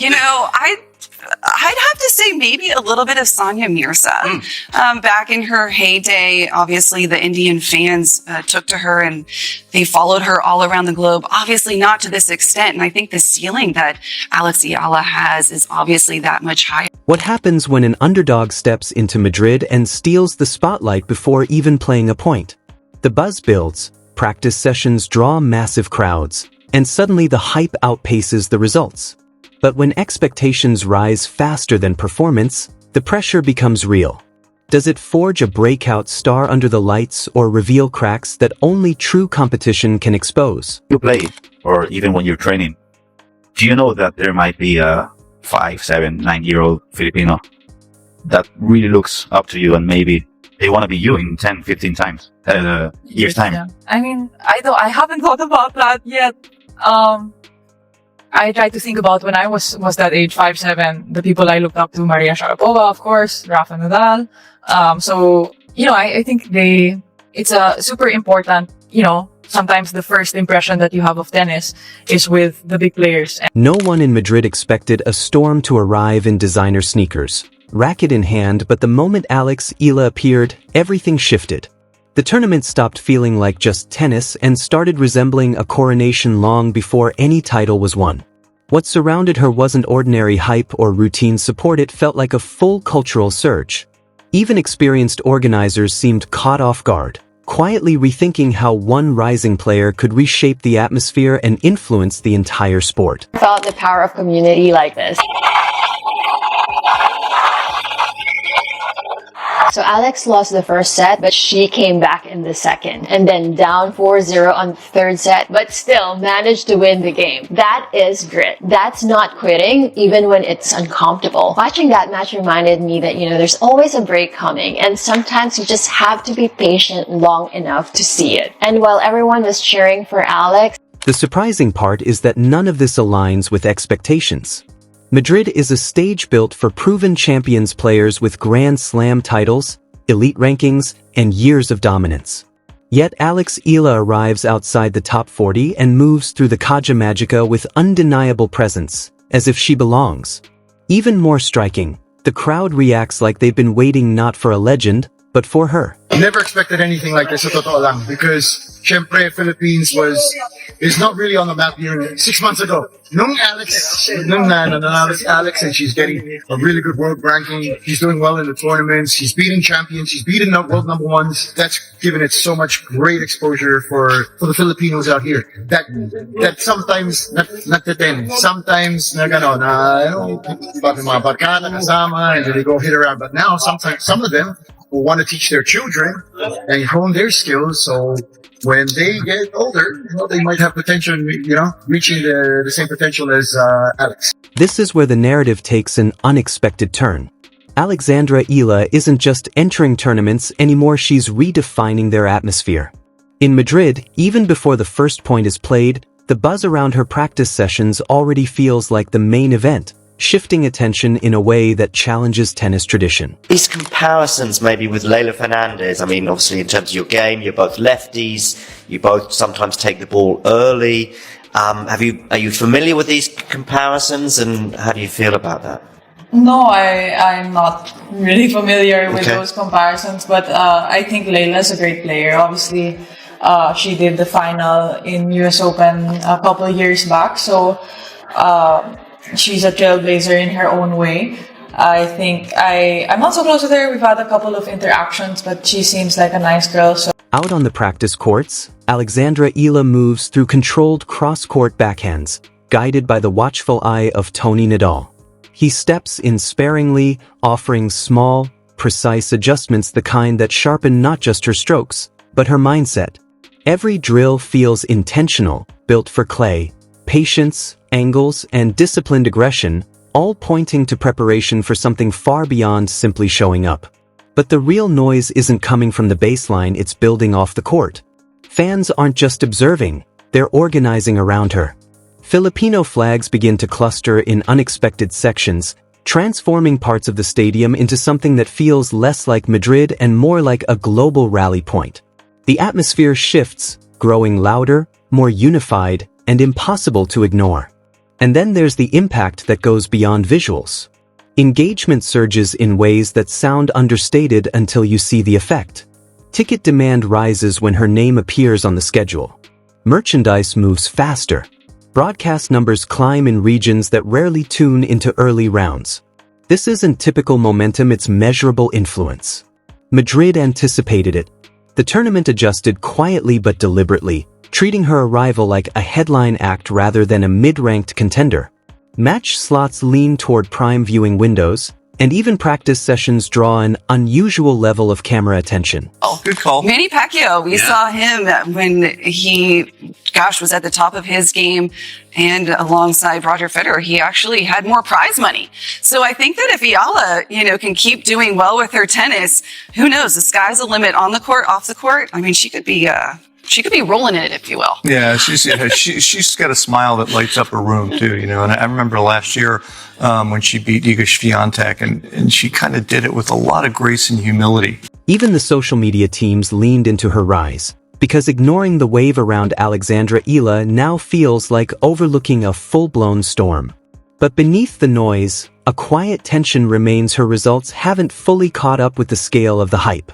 I'd have to say maybe a little bit of Sania Mirza. Back in her heyday, obviously the Indian fans took to her and they followed her all around the globe. Obviously not to this extent. And I think the ceiling that Alex Eala has is obviously that much higher. What happens when an underdog steps into Madrid and steals the spotlight before even playing a point? The buzz builds, practice sessions draw massive crowds, and suddenly the hype outpaces the results. But when expectations rise faster than performance, the pressure becomes real. Does it forge a breakout star under the lights or reveal cracks that only true competition can expose? You play, or even when you're training, do you know that there might be a 5, 7, 9-year-old Filipino that really looks up to you and maybe they want to be you in 10, 15 times, years time? Yeah. I mean, I haven't thought about that yet. I try to think about when I was that age, 5, 7, the people I looked up to, Maria Sharapova, of course, Rafa Nadal. I think it's a super important, sometimes the first impression that you have of tennis is with the big players. No one in Madrid expected a storm to arrive in designer sneakers, racket in hand, but the moment Alex Eala appeared, everything shifted. The tournament stopped feeling like just tennis and started resembling a coronation long before any title was won. What surrounded her wasn't ordinary hype or routine support, it felt like a full cultural surge. Even experienced organizers seemed caught off guard, quietly rethinking how one rising player could reshape the atmosphere and influence the entire sport. I felt the power of community like this. So Alex lost the first set, but she came back in the second, and then down 4-0 on the third set, but still managed to win the game. That is grit. That's not quitting, even when it's uncomfortable. Watching that match reminded me that, there's always a break coming, and sometimes you just have to be patient long enough to see it. And while everyone was cheering for Alex, the surprising part is that none of this aligns with expectations. Madrid is a stage built for proven champions, players with Grand Slam titles, elite rankings, and years of dominance. Yet Alex Eala arrives outside the top 40 and moves through the Caja Magica with undeniable presence, as if she belongs. Even more striking, the crowd reacts like they've been waiting not for a legend, but for her. Never expected anything like this, sa totoo lang, because syempre Philippines is not really on the map here 6 months ago. Nung nanalo si Alex and she's getting a really good world ranking, she's doing well in the tournaments, she's beating champions, she's beating world number ones. That's given it so much great exposure for the Filipinos out here. That sometimes nagteten, sometimes bakit mga barkada kasama and they go hit around. But now sometimes some of them will want to teach their children and hone their skills, so when they get older, they might have potential, reaching the same potential as Alex. This is where the narrative takes an unexpected turn. Alexandra Eala isn't just entering tournaments anymore, she's redefining their atmosphere. In Madrid, even before the first point is played, the buzz around her practice sessions already feels like the main event, shifting attention in a way that challenges tennis tradition. These comparisons maybe with Leylah Fernandez, obviously in terms of your game, you're both lefties, you both sometimes take the ball early. Are you familiar with these comparisons, and how do you feel about that? No, I'm not really familiar with those comparisons, but I think Leylah's a great player. Obviously, she did the final in US Open a couple of years back, so she's a trailblazer in her own way. I think I'm not so close with her. We've had a couple of interactions, but she seems like a nice girl. So out on the practice courts, Alexandra Eala moves through controlled cross-court backhands, guided by the watchful eye of Tony Nadal. He steps in sparingly, offering small, precise adjustments, the kind that sharpen not just her strokes, but her mindset. Every drill feels intentional, built for clay. Patience, angles, and disciplined aggression, all pointing to preparation for something far beyond simply showing up. But the real noise isn't coming from the baseline, it's building off the court. Fans aren't just observing, they're organizing around her. Filipino flags begin to cluster in unexpected sections, transforming parts of the stadium into something that feels less like Madrid and more like a global rally point. The atmosphere shifts, growing louder, more unified, and impossible to ignore. And then there's the impact that goes beyond visuals. Engagement surges in ways that sound understated until you see the effect. Ticket demand rises when her name appears on the schedule. Merchandise moves faster. Broadcast numbers climb in regions that rarely tune into early rounds. This isn't typical momentum, it's measurable influence. Madrid anticipated it. The tournament adjusted quietly but deliberately, treating her arrival like a headline act rather than a mid-ranked contender. Match slots lean toward prime viewing windows, and even practice sessions draw an unusual level of camera attention. Oh, good call. Manny Pacquiao, we saw him when he, was at the top of his game, and alongside Roger Federer, he actually had more prize money. So I think that if Eala, can keep doing well with her tennis, who knows? The sky's the limit on the court, off the court. I mean, she could be rolling in it, if you will. Yeah, she's got a smile that lights up a room too, And I remember last year when she beat Iga Swiatek, and she kind of did it with a lot of grace and humility. Even the social media teams leaned into her rise, because ignoring the wave around Alexandra Eala now feels like overlooking a full-blown storm. But beneath the noise, a quiet tension remains. Her results haven't fully caught up with the scale of the hype.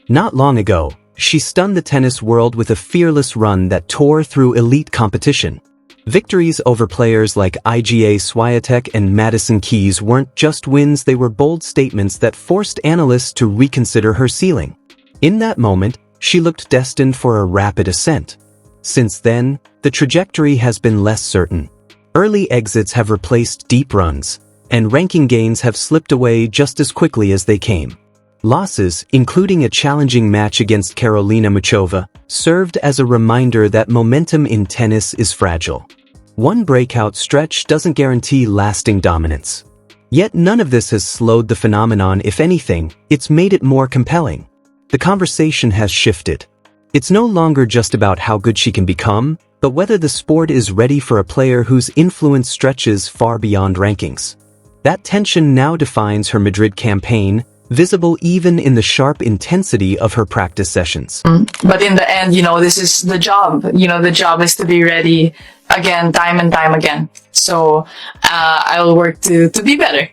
Not long ago, she stunned the tennis world with a fearless run that tore through elite competition. Victories over players like Iga Swiatek and Madison Keys weren't just wins, they were bold statements that forced analysts to reconsider her ceiling. In that moment, she looked destined for a rapid ascent. Since then, the trajectory has been less certain. Early exits have replaced deep runs, and ranking gains have slipped away just as quickly as they came. Losses, including a challenging match against Karolina Muchova, served as a reminder that momentum in tennis is fragile. One breakout stretch doesn't guarantee lasting dominance. Yet none of this has slowed the phenomenon. If anything, it's made it more compelling. The conversation has shifted. It's no longer just about how good she can become, but whether the sport is ready for a player whose influence stretches far beyond rankings. That tension now defines her Madrid campaign, visible even in the sharp intensity of her practice sessions. But in the end, this is the job. The job is to be ready again, time and time again. So I'll work to be better.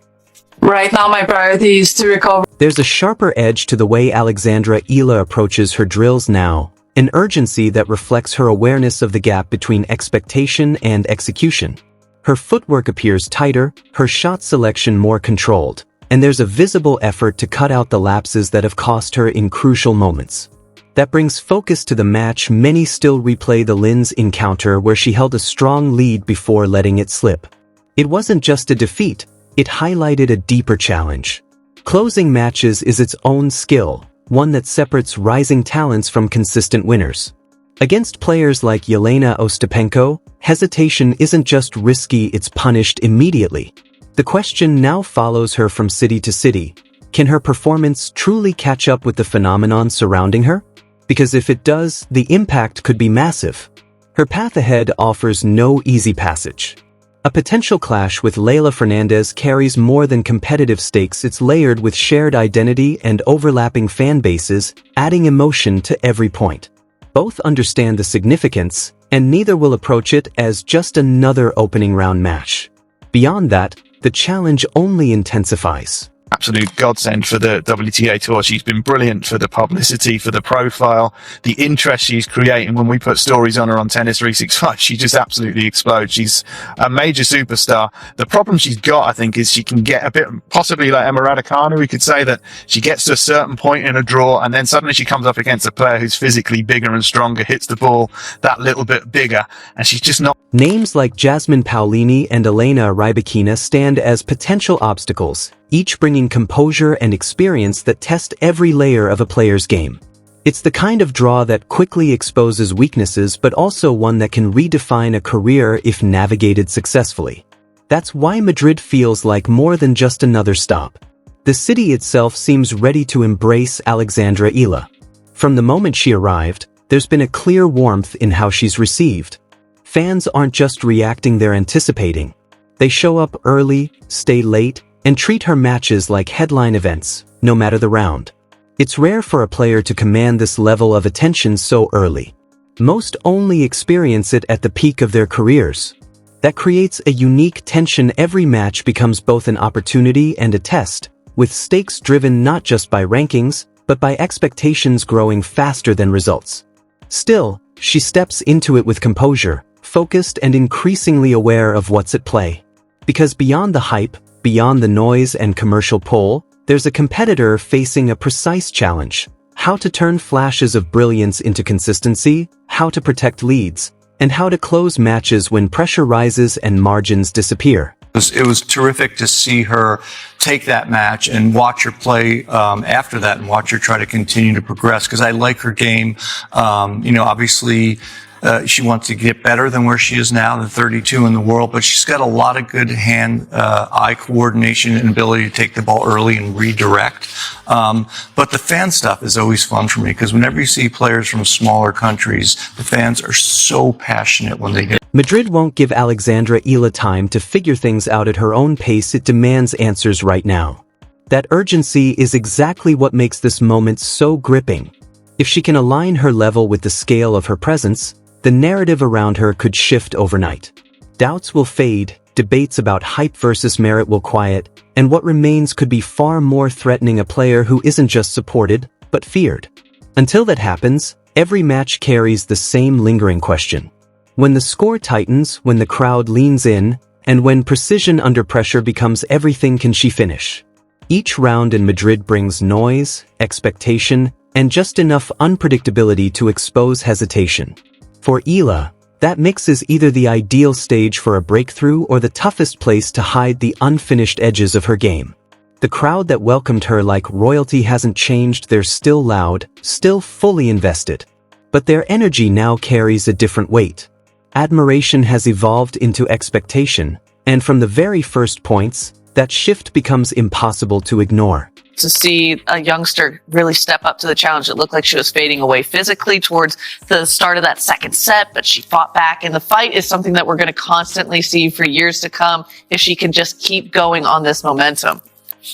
Right now, my priority is to recover. There's a sharper edge to the way Alexandra Eala approaches her drills now, an urgency that reflects her awareness of the gap between expectation and execution. Her footwork appears tighter, her shot selection more controlled, and there's a visible effort to cut out the lapses that have cost her in crucial moments. That brings focus to the match. Many still replay the Linz encounter where she held a strong lead before letting it slip. It wasn't just a defeat, it highlighted a deeper challenge. Closing matches is its own skill, one that separates rising talents from consistent winners. Against players like Yelena Ostapenko, hesitation isn't just risky, it's punished immediately. The question now follows her from city to city. Can her performance truly catch up with the phenomenon surrounding her? Because if it does, the impact could be massive. Her path ahead offers no easy passage. A potential clash with Leylah Fernandez carries more than competitive stakes. It's layered with shared identity and overlapping fan bases, adding emotion to every point. Both understand the significance, and neither will approach it as just another opening round match. Beyond that, the challenge only intensifies. Absolute godsend for the WTA Tour. She's been brilliant for the publicity, for the profile, the interest she's creating. When we put stories on her on Tennis 365, she just absolutely explodes. She's a major superstar. The problem she's got, I think, is she can get a bit, possibly like Emma Raducanu. We could say that she gets to a certain point in a draw, and then suddenly she comes up against a player who's physically bigger and stronger, hits the ball that little bit bigger, and she's just not. Names like Jasmine Paolini and Elena Rybakina stand as potential obstacles, each bringing composure and experience that test every layer of a player's game. It's the kind of draw that quickly exposes weaknesses, but also one that can redefine a career if navigated successfully. That's why Madrid feels like more than just another stop. The city itself seems ready to embrace Alexandra Eala. From the moment she arrived, there's been a clear warmth in how she's received. Fans aren't just reacting, they're anticipating. They show up early, stay late, and treat her matches like headline events, no matter the round. It's rare for a player to command this level of attention so early. Most only experience it at the peak of their careers. That creates a unique tension. Every match becomes both an opportunity and a test, with stakes driven not just by rankings, but by expectations growing faster than results. Still, she steps into it with composure, focused and increasingly aware of what's at play. Because beyond the hype, beyond the noise and commercial pull, there's a competitor facing a precise challenge: how to turn flashes of brilliance into consistency, how to protect leads, and how to close matches when pressure rises and margins disappear. It was terrific to see her take that match and watch her play after that, and watch her try to continue to progress, because I like her game. Obviously, she wants to get better than where she is now, the 32 in the world, but she's got a lot of good hand-eye coordination and ability to take the ball early and redirect. But the fan stuff is always fun for me, because whenever you see players from smaller countries, the fans are so passionate when they get. Madrid won't give Alexandra Eala time to figure things out at her own pace. It demands answers right now. That urgency is exactly what makes this moment so gripping. If she can align her level with the scale of her presence, the narrative around her could shift overnight. Doubts will fade, debates about hype versus merit will quiet, and what remains could be far more threatening: a player who isn't just supported, but feared. Until that happens, every match carries the same lingering question. When the score tightens, when the crowd leans in, and when precision under pressure becomes everything, can she finish? Each round in Madrid brings noise, expectation, and just enough unpredictability to expose hesitation. For Eala, that mix is either the ideal stage for a breakthrough or the toughest place to hide the unfinished edges of her game. The crowd that welcomed her like royalty hasn't changed. They're still loud, still fully invested. But their energy now carries a different weight. Admiration has evolved into expectation, and from the very first points, that shift becomes impossible to ignore. To see a youngster really step up to the challenge, it looked like she was fading away physically towards the start of that second set, but she fought back, and the fight is something that we're going to constantly see for years to come if she can just keep going on this momentum.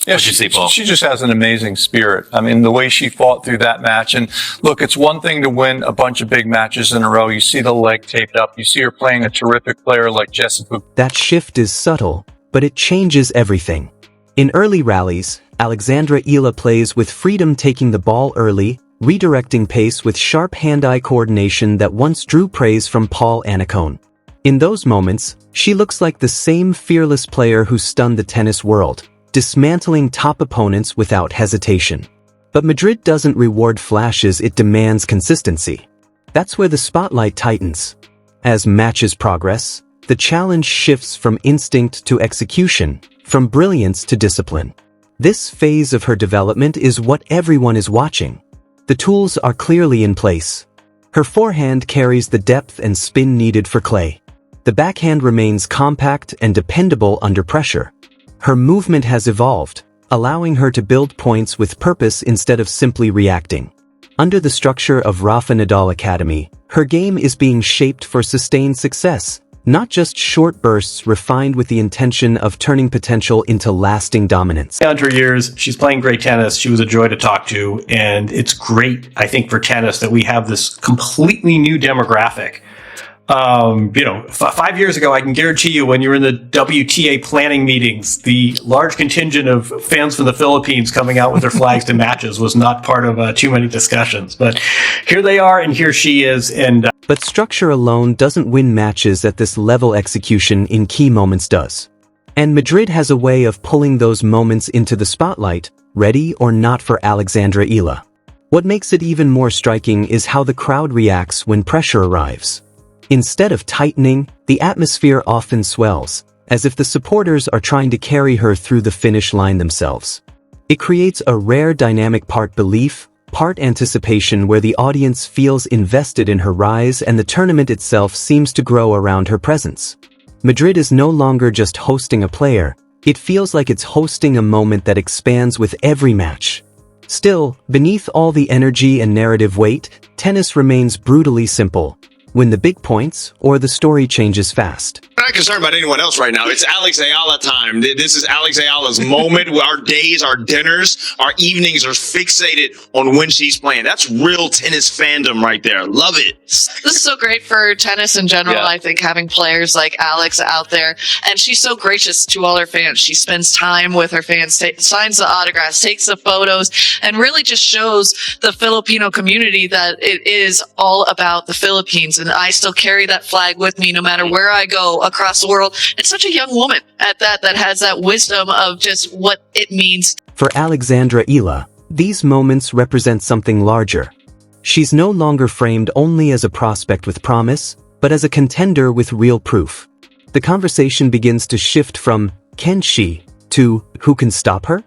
Yeah, What'd you see, Paul? She just has an amazing spirit. I mean, the way she fought through that match. And look, it's one thing to win a bunch of big matches in a row. You see the leg taped up. You see her playing a terrific player like Jessica. That shift is subtle, but it changes everything. In early rallies, Alexandra Eala plays with freedom, taking the ball early, redirecting pace with sharp hand-eye coordination that once drew praise from Paul Annacone. In those moments, she looks like the same fearless player who stunned the tennis world, dismantling top opponents without hesitation. But Madrid doesn't reward flashes, it demands consistency. That's where the spotlight tightens. As matches progress, the challenge shifts from instinct to execution, from brilliance to discipline. This phase of her development is what everyone is watching. The tools are clearly in place. Her forehand carries the depth and spin needed for clay. The backhand remains compact and dependable under pressure. Her movement has evolved, allowing her to build points with purpose instead of simply reacting. Under the structure of Rafa Nadal Academy, her game is being shaped for sustained success, not just short bursts refined with the intention of turning potential into lasting dominance. Down to her years, she's playing great tennis. She was a joy to talk to, and it's great, I think, for tennis that we have this completely new demographic. 5 years ago, I can guarantee you, when you were in the WTA planning meetings, the large contingent of fans from the Philippines coming out with their flags to matches was not part of too many discussions. But here they are, and here she is. And But structure alone doesn't win matches at this level. Execution in key moments does. And Madrid has a way of pulling those moments into the spotlight, ready or not, for Alexandra Eala. What makes it even more striking is how the crowd reacts when pressure arrives. Instead of tightening, the atmosphere often swells, as if the supporters are trying to carry her through the finish line themselves. It creates a rare dynamic: part belief, part anticipation, where the audience feels invested in her rise and the tournament itself seems to grow around her presence. Madrid is no longer just hosting a player, it feels like it's hosting a moment that expands with every match. Still, beneath all the energy and narrative weight, tennis remains brutally simple. Win the big points, or the story changes fast. I'm not concerned about anyone else right now. It's Alex Eala time. This is Alex Eala's moment. Our days, our dinners, our evenings are fixated on when she's playing. That's real tennis fandom right there. Love it. This is so great for tennis in general. Yeah. I think having players like Alex out there, and she's so gracious to all her fans. She spends time with her fans, signs the autographs, takes the photos, and really just shows the Filipino community that it is all about the Philippines. And I still carry that flag with me no matter where I go across the world. It's such a young woman at that has that wisdom of just what it means. For Alexandra Eala, these moments represent something larger. She's no longer framed only as a prospect with promise, but as a contender with real proof. The conversation begins to shift from, can she, to, who can stop her?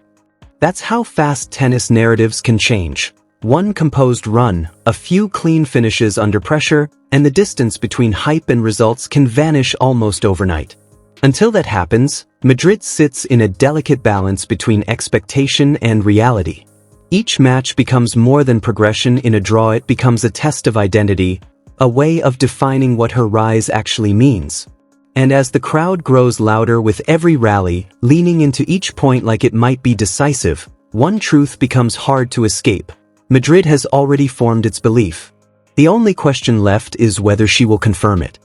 That's how fast tennis narratives can change. One composed run, a few clean finishes under pressure, and the distance between hype and results can vanish almost overnight. Until that happens, Madrid sits in a delicate balance between expectation and reality. Each match becomes more than progression in a draw. It becomes a test of identity, a way of defining what her rise actually means. And as the crowd grows louder with every rally, leaning into each point like it might be decisive, one truth becomes hard to escape. Madrid has already formed its belief. The only question left is whether she will confirm it.